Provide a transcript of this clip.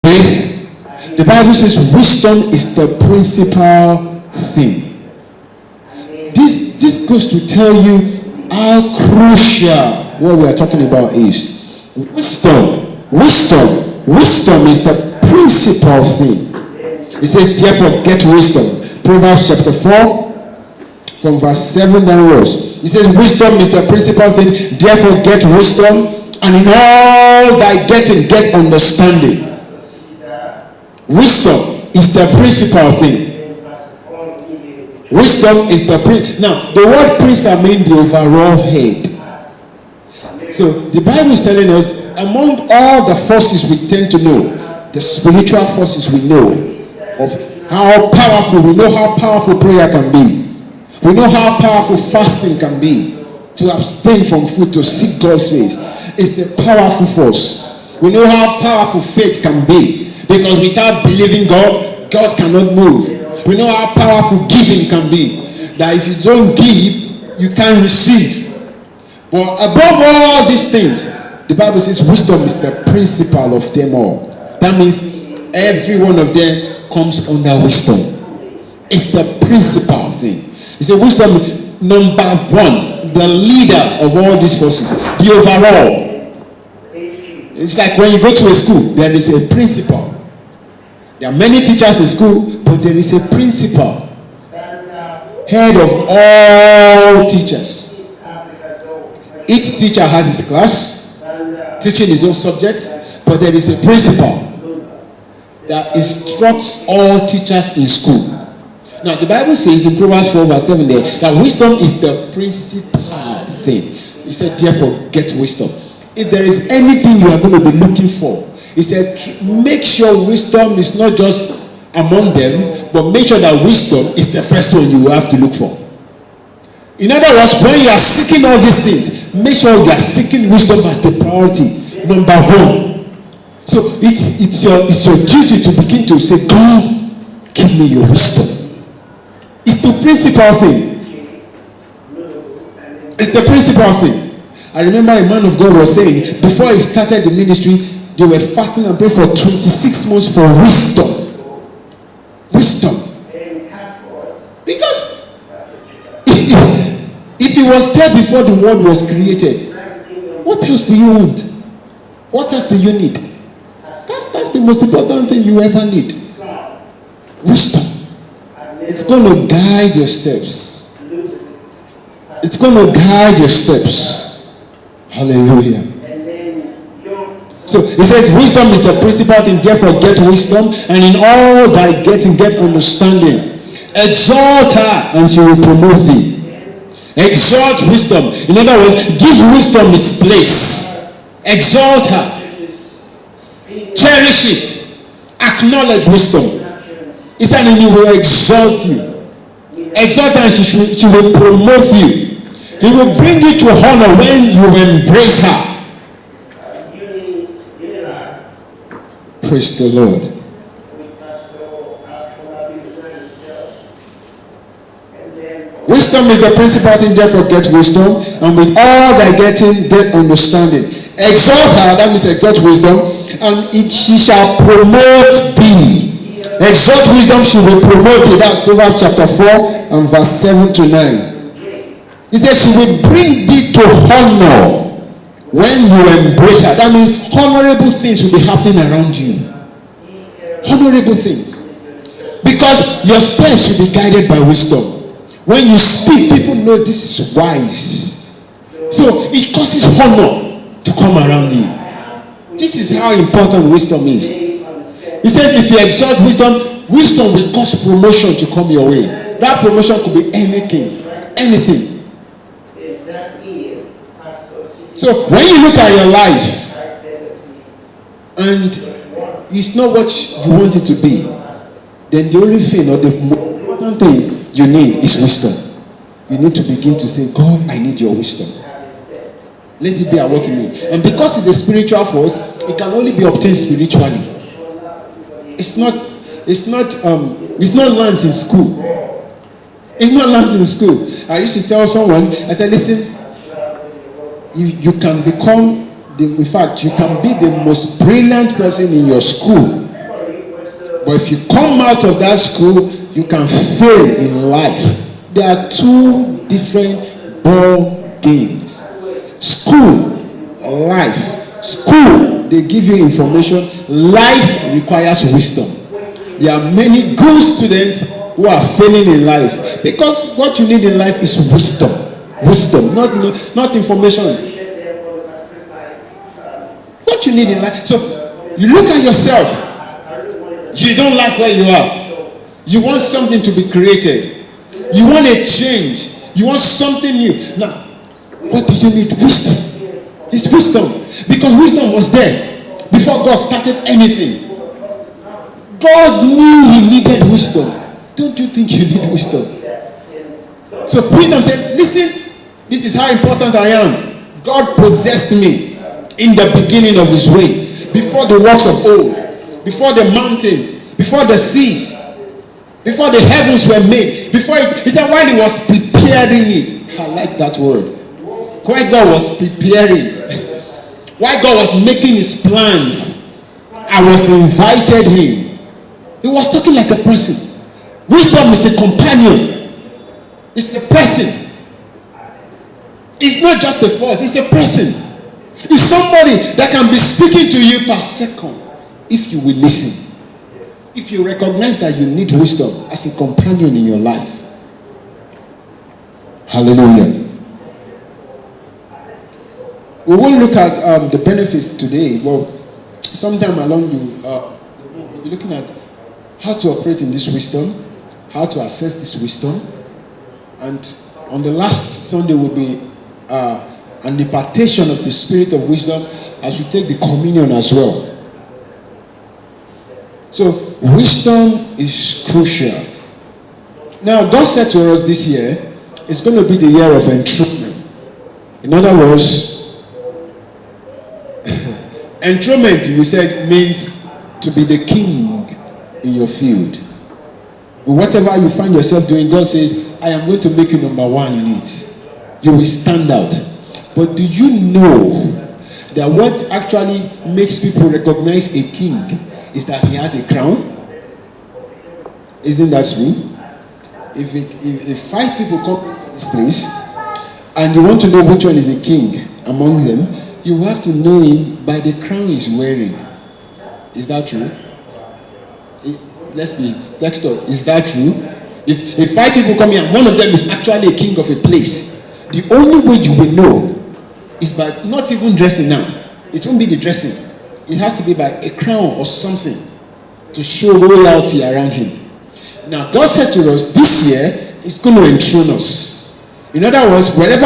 The Bible says wisdom is the principal thing. This goes to tell you how crucial what we are talking about is. Wisdom is the principal thing. It says, therefore, get wisdom. Proverbs chapter 4, from verse 7 downwards. It says, wisdom is the principal thing. Therefore, get wisdom. And in all thy getting, get understanding. Wisdom is the principal thing. Wisdom is the Now, the word prince means the overall head. So, the Bible is telling us, among all the forces we tend to know, the spiritual forces we know, of how powerful, we know how powerful prayer can be. We know how powerful fasting can be. To abstain from food, to seek God's face. It's a powerful force. We know how powerful faith can be. Because without believing God, God cannot move. We know how powerful giving can be. That if you don't give, you can't receive. But above all these things, the Bible says wisdom is the principal of them all. That means every one of them comes under wisdom. It's the principal thing. It's a wisdom, number one, the leader of all these forces, the overall. It's like when you go to a school, there is a principal. There are many teachers in school, but there is a principal, head of all teachers. Each teacher has his class, teaching his own subjects, but there is a principal that instructs all teachers in school. Now, the Bible says in Proverbs 4 verse 7 there, that wisdom is the principal thing. He said, therefore, get wisdom. If there is anything you are going to be looking for, he said, make sure wisdom is not just among them, but make sure that wisdom is the first one you will have to look for. In other words, when you are seeking all these things, make sure you are seeking wisdom as the priority, number one. So it's your duty to begin to say, God, give me your wisdom. It's the principal thing. It's the principal thing. I remember a man of God was saying, before he started the ministry, they were fasting and praying for 26 months for wisdom. Wisdom. Because if he was there before the world was created, what else do you want? What else do you need? That's the most important thing you ever need. Wisdom. It's going to guide your steps. It's going to guide your steps. Hallelujah. So it says wisdom is the principal thing, therefore get wisdom, and in all thy getting get understanding. Exalt her and she will promote thee. Exalt wisdom. In other words, give wisdom its place. Exalt her. Cherish it. Acknowledge wisdom. He said, and he will exalt you. Exalt her and she will promote you. He will bring you to honor when you embrace her. Praise the Lord. Wisdom is the principal thing, therefore get wisdom, and with all thy getting, get understanding. Exalt her, that means exalt wisdom, and she shall promote thee. Exalt wisdom, she will promote thee. That's Proverbs chapter 4 and verse 7 to 9. He says she will bring thee to honor when you embrace her. That means honorable things will be happening around you. Honorable things. Because your steps should be guided by wisdom. When you speak, people know this is wise. So it causes honor to come around you. This is how important wisdom is. He said if you exalt wisdom, wisdom will cause promotion to come your way. That promotion could be anything. Anything. So when you look at your life and it's not what you want it to be, then the only thing or the most important thing you need is wisdom. You need to begin to say, God, I need your wisdom. Let it be at work in me. And because it's a spiritual force, it can only be obtained spiritually. It's not learned in school. It's not learned in school. I used to tell someone, I said, listen, you can become, in fact, you can be the most brilliant person in your school. But if you come out of that school, you can fail in life. There are two different ball games. School, life. School, they give you information. Life requires wisdom. There are many good students who are failing in life because what you need in life is wisdom. Wisdom, not information. What you need in life. So you look at yourself. You don't like where you are. You want something to be created. You want a change. You want something new. Now, what do you need? Wisdom. It's wisdom. Because wisdom was there before God started anything. God knew he needed wisdom. Don't you think you need wisdom? So wisdom said, listen, this is how important I am. God possessed me in the beginning of his way. Before the works of old. Before the mountains. Before the seas. Before the heavens were made. Before he said while he was preparing it. I like that word. While God was preparing. While God was making his plans. I was invited him. He was talking like a person. Wisdom is a companion. It's a person. It's not just a voice. It's a person. It's somebody that can be speaking to you per second if you will listen. If you recognize that you need wisdom as a companion in your life. Hallelujah. We won't look at the benefits today. Well, sometime along we'll be looking at how to operate in this wisdom, how to access this wisdom, and on the last Sunday will be an impartation of the spirit of wisdom as we take the communion as well. So wisdom is crucial. Now God said to us this year, it's going to be the year of enthronement. In other words, enthronement, we said, means to be the king in your field. Whatever you find yourself doing, God says, I am going to make you number one in it. You will stand out. But do you know that what actually makes people recognize a king is that he has a crown? Isn't that true? If 5 people come to this place and you want to know which one is a king among them, you have to know him by the crown he's wearing. Is that true? Let's be textual. Is that true? If 5 people come here and one of them is actually a king of a place, the only way you will know is by not even dressing now. It won't be the dressing. It has to be by a crown or something to show royalty around him. Now God said to us, this year he's going to enthrone us. In other words, wherever